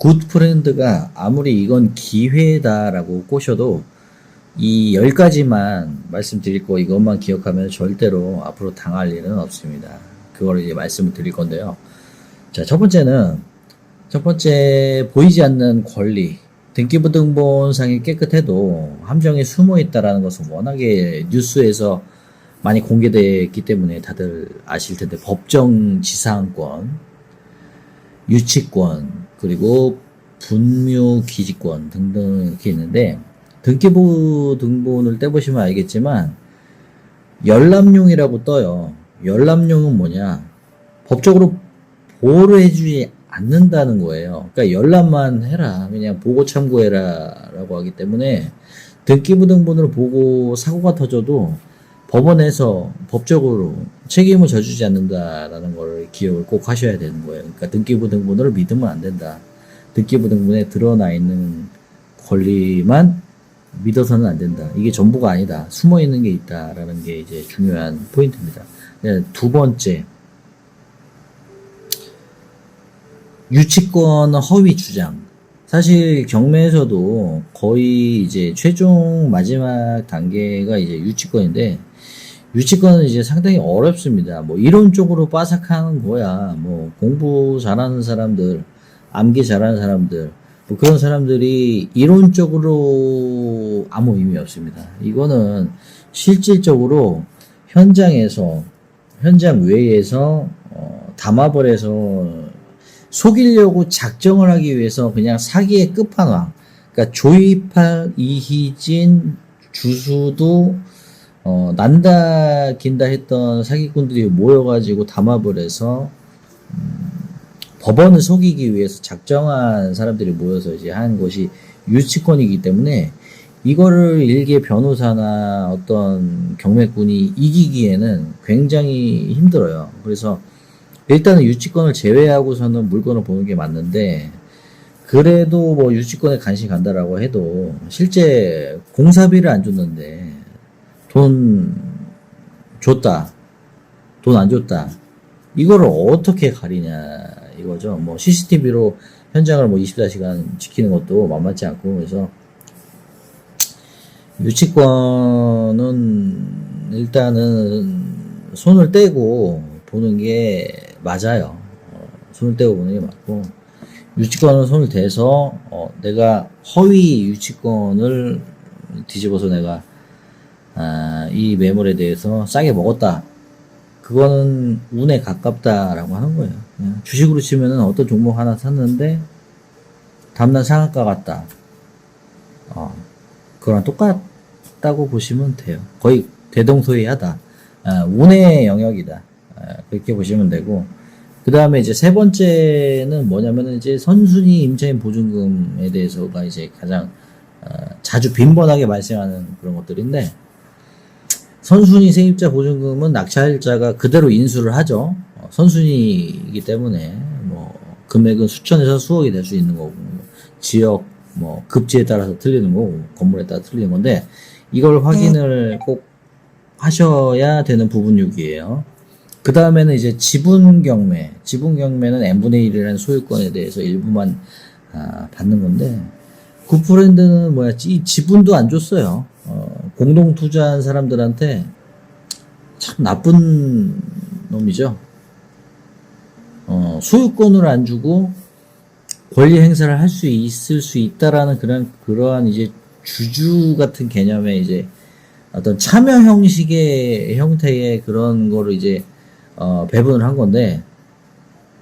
굿프렌드가 아무리 이건 기회다라고 꼬셔도 이 10가지만 말씀드릴 거 이것만 기억하면 절대로 앞으로 당할 일은 없습니다. 그거를 이제 말씀을 드릴 건데요. 자, 첫 번째 보이지 않는 권리. 등기부등본상이 깨끗해도 함정이 숨어 있다라는 것은 워낙에 뉴스에서 많이 공개되었기 때문에 다들 아실 텐데 법정 지상권, 유치권, 그리고 분묘기지권 등등 이렇게 있는데 등기부등본을 떼보시면 알겠지만 열람용이라고 떠요. 열람용은 뭐냐? 법적으로 보호를 해주지 않는다는 거예요. 그러니까 열람만 해라. 그냥 보고 참고해라 라고 하기 때문에 등기부등본을 보고 사고가 터져도 법원에서 법적으로 책임을 져주지 않는다라는 걸 기억을 꼭 하셔야 되는 거예요. 그러니까 등기부등본을 믿으면 안 된다. 등기부등본에 드러나 있는 권리만 믿어서는 안 된다. 이게 전부가 아니다. 숨어 있는 게 있다라는 게 이제 중요한 포인트입니다. 네, 두 번째, 유치권 허위 주장. 사실 경매에서도 거의 이제 최종 마지막 단계가 이제 유치권인데, 유치권은 이제 상당히 어렵습니다. 뭐 이론적으로 빠삭한 거야. 뭐 공부 잘하는 사람들, 암기 잘하는 사람들, 뭐 그런 사람들이 이론적으로 아무 의미 없습니다. 이거는 실질적으로 현장 외에서 담합을 속이려고 작정을 하기 위해서 그냥 사기의 끝판왕. 그러니까 조이팔, 이희진, 주수도 난다 긴다 했던 사기꾼들이 모여가지고 담합을 해서 법원을 속이기 위해서 작정한 사람들이 모여서 이제 한 것이 유치권이기 때문에 이거를 일개 변호사나 어떤 경매꾼이 이기기에는 굉장히 힘들어요. 그래서 일단은 유치권을 제외하고서는 물건을 보는 게 맞는데, 그래도 뭐 유치권에 관심이 간다라고 해도 실제 공사비를 안 줬는데 돈 줬다, 돈 안 줬다, 이거를 어떻게 가리냐 이거죠. 뭐 CCTV로 현장을 뭐 24시간 지키는 것도 만만치 않고, 그래서 유치권은 일단은 손을 떼고 보는 게 맞아요. 손을 떼고 보는 게 맞고, 유치권은 손을 대서 내가 허위 유치권을 뒤집어서 내가 이 매물에 대해서 싸게 먹었다. 그거는 운에 가깝다라고 하는 거예요. 그냥 주식으로 치면은 어떤 종목 하나 샀는데 다음날 상한가 같다. 그거랑 똑같다고 보시면 돼요. 거의 대동소이하다. 운의 영역이다. 그렇게 보시면 되고, 그 다음에 이제 세 번째는 뭐냐면은 이제 선순위 임차인 보증금에 대해서가 이제 가장 자주 빈번하게 발생하는 그런 것들인데, 선순위 세입자 보증금은 낙찰자가 그대로 인수를 하죠. 선순위이기 때문에 뭐 금액은 수천에서 수억이 될 수 있는 거고, 지역 뭐 급지에 따라서 틀리는 거고, 건물에 따라 틀리는 건데, 이걸 확인을 꼭 하셔야 되는 부분육이에요. 그 다음에는 이제 지분경매. 지분경매는 n분의 1이라는 소유권에 대해서 일부만 받는 건데, 굿프렌드는 뭐야, 이 지분도 안 줬어요. 공동 투자한 사람들한테 참 나쁜 놈이죠. 소유권을 안 주고 권리 행사를 할 수 있을 수 있다라는 그러한 이제 주주 같은 개념의 이제 어떤 참여 형식의 형태의 그런 거를 이제 배분을 한 건데,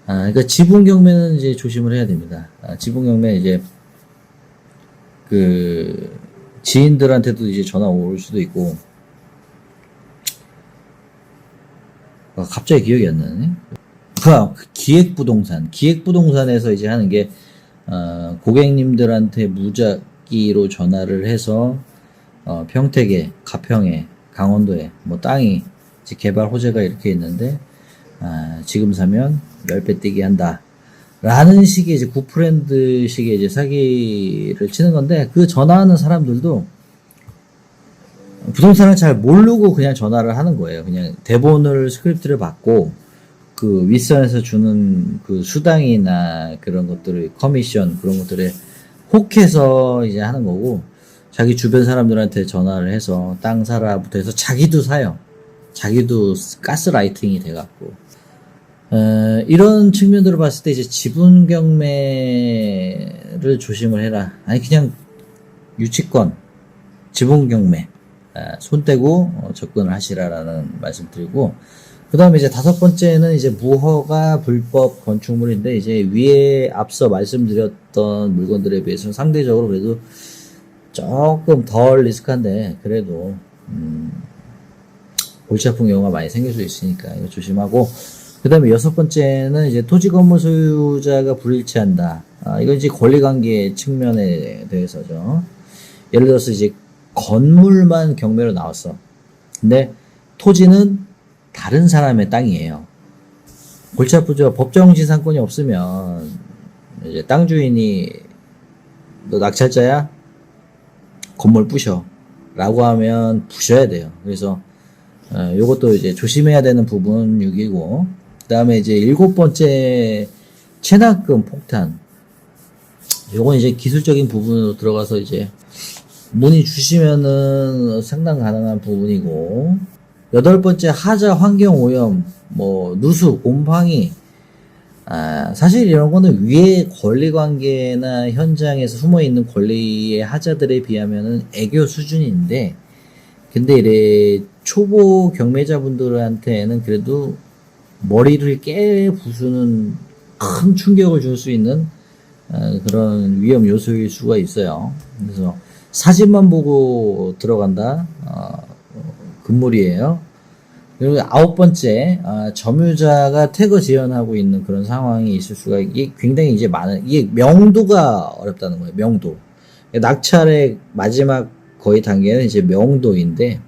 그러니까 지분 경매는 이제 조심을 해야 됩니다. 지분 경매 이제 그 지인들한테도 이제 전화 올 수도 있고, 갑자기 기억이 안 나네. 기획부동산에서 이제 하는 게 고객님들한테 무작위로 전화를 해서 평택에, 가평에, 강원도에 뭐 땅이 이제 개발 호재가 이렇게 있는데 지금 사면 10배 뛰기 한다 라는 식의 이제 굿프렌드 식의 이제 사기를 치는 건데, 그 전화하는 사람들도 부동산을 잘 모르고 그냥 전화를 하는 거예요. 그냥 대본을 스크립트를 받고 그 윗선에서 주는 그 수당이나 그런 것들을 커미션 그런 것들에 혹해서 이제 하는 거고 자기 주변 사람들한테 전화를 해서 땅 사라부터 해서 자기도 사요. 자기도 가스라이팅이 돼갖고 이런 측면들을 봤을 때 이제 지분 경매를 조심을 해라. 아니 그냥 유치권, 지분 경매 손 떼고 접근을 하시라라는 말씀 드리고 그 다음에 이제 다섯 번째는 이제 무허가 불법 건축물인데 이제 위에 앞서 말씀드렸던 물건들에 비해서 상대적으로 그래도 조금 덜 리스크한데 그래도 골치 아픈 경우가 많이 생길 수 있으니까 이거 조심하고 그 다음에 여섯 번째는 이제 토지 건물 소유자가 불일치한다. 이건 이제 권리관계 측면에 대해서죠. 예를 들어서 이제 건물만 경매로 나왔어. 근데 토지는 다른 사람의 땅이에요. 골치 아프죠. 법정지상권이 없으면 이제 땅 주인이 너 낙찰자야? 건물 부셔. 라고 하면 부셔야 돼요. 그래서 요것도 이제 조심해야 되는 부분 6이고 그 다음에 이제 일곱 번째 체납금 폭탄. 요건 이제 기술적인 부분으로 들어가서 이제 문의 주시면은 상당 가능한 부분이고 여덟 번째 하자 환경 오염 뭐 누수 곰팡이 사실 이런 거는 위에 권리관계나 현장에서 숨어있는 권리의 하자들에 비하면은 애교 수준인데 근데 이래 초보 경매자분들한테는 그래도 머리를 깨 부수는 큰 충격을 줄 수 있는 그런 위험 요소일 수가 있어요. 그래서 사진만 보고 들어간다. 금물이에요. 그리고 아홉 번째, 점유자가 퇴거 지연하고 있는 그런 상황이 있을 수가, 이게 굉장히 이제 이게 명도가 어렵다는 거예요. 명도. 낙찰의 마지막 거의 단계는 이제 명도인데,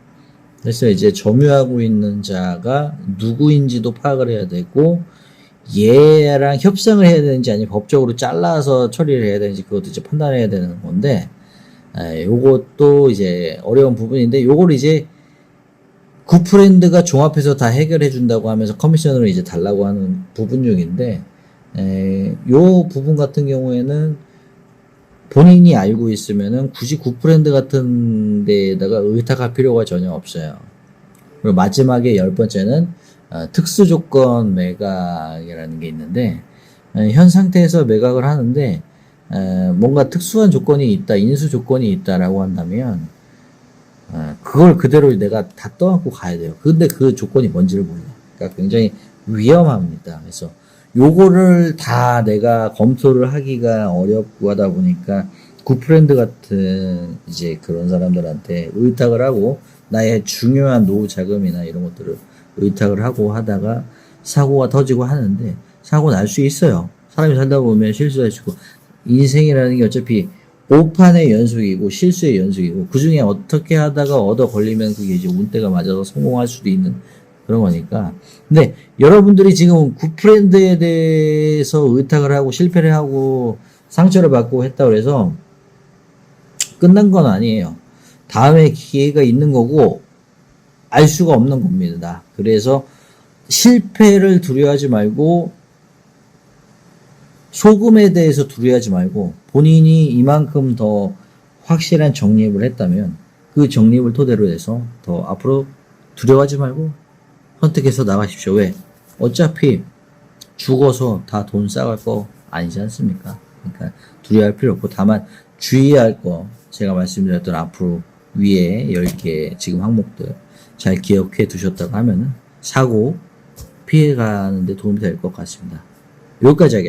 그래서 이제 점유하고 있는 자가 누구인지도 파악을 해야 되고, 얘랑 협상을 해야 되는지 아니면 법적으로 잘라서 처리를 해야 되는지 그것도 이제 판단해야 되는 건데, 요것도 이제 어려운 부분인데, 요걸 이제 굿프렌드가 종합해서 다 해결해 준다고 하면서 커미션으로 이제 달라고 하는 부분용인데 요 부분 같은 경우에는 본인이 알고 있으면은 굳이 굿프렌드 같은 데에다가 의탁할 필요가 전혀 없어요. 그리고 마지막에 열 번째는 특수조건 매각이라는 게 있는데 현 상태에서 매각을 하는데 뭔가 특수한 조건이 있다, 인수 조건이 있다라고 한다면 그걸 그대로 내가 다 떠안고 가야 돼요. 근데 그 조건이 뭔지를 몰라. 그러니까 굉장히 위험합니다. 그래서 요거를 다 내가 검토를 하기가 어렵고 하다 보니까 굿프렌드 같은 이제 그런 사람들한테 의탁을 하고 나의 중요한 노후 자금이나 이런 것들을 의탁을 하고 하다가 사고가 터지고 하는데 사고 날 수 있어요. 사람이 살다 보면 실수할 수 있고 인생이라는 게 어차피 오판의 연속이고 실수의 연속이고 그 중에 어떻게 하다가 얻어 걸리면 그게 이제 운때가 맞아서 성공할 수도 있는 그런 거니까. 근데 여러분들이 지금 굿프렌드에 대해서 의탁을 하고 실패를 하고 상처를 받고 했다고 해서 끝난 건 아니에요. 다음에 기회가 있는 거고 알 수가 없는 겁니다. 그래서 실패를 두려워하지 말고 소금에 대해서 두려워하지 말고 본인이 이만큼 더 확실한 정립을 했다면 그 정립을 토대로 해서 더 앞으로 두려워하지 말고 선택해서 나가십시오. 왜? 어차피 죽어서 다 돈 쌓을 거 아니지 않습니까? 그러니까 두려워할 필요 없고 다만 주의할 거 제가 말씀드렸던 앞으로 위에 10개 지금 항목들 잘 기억해 두셨다고 하면은 사고 피해가는데 도움이 될 것 같습니다. 여기까지 하겠습니다.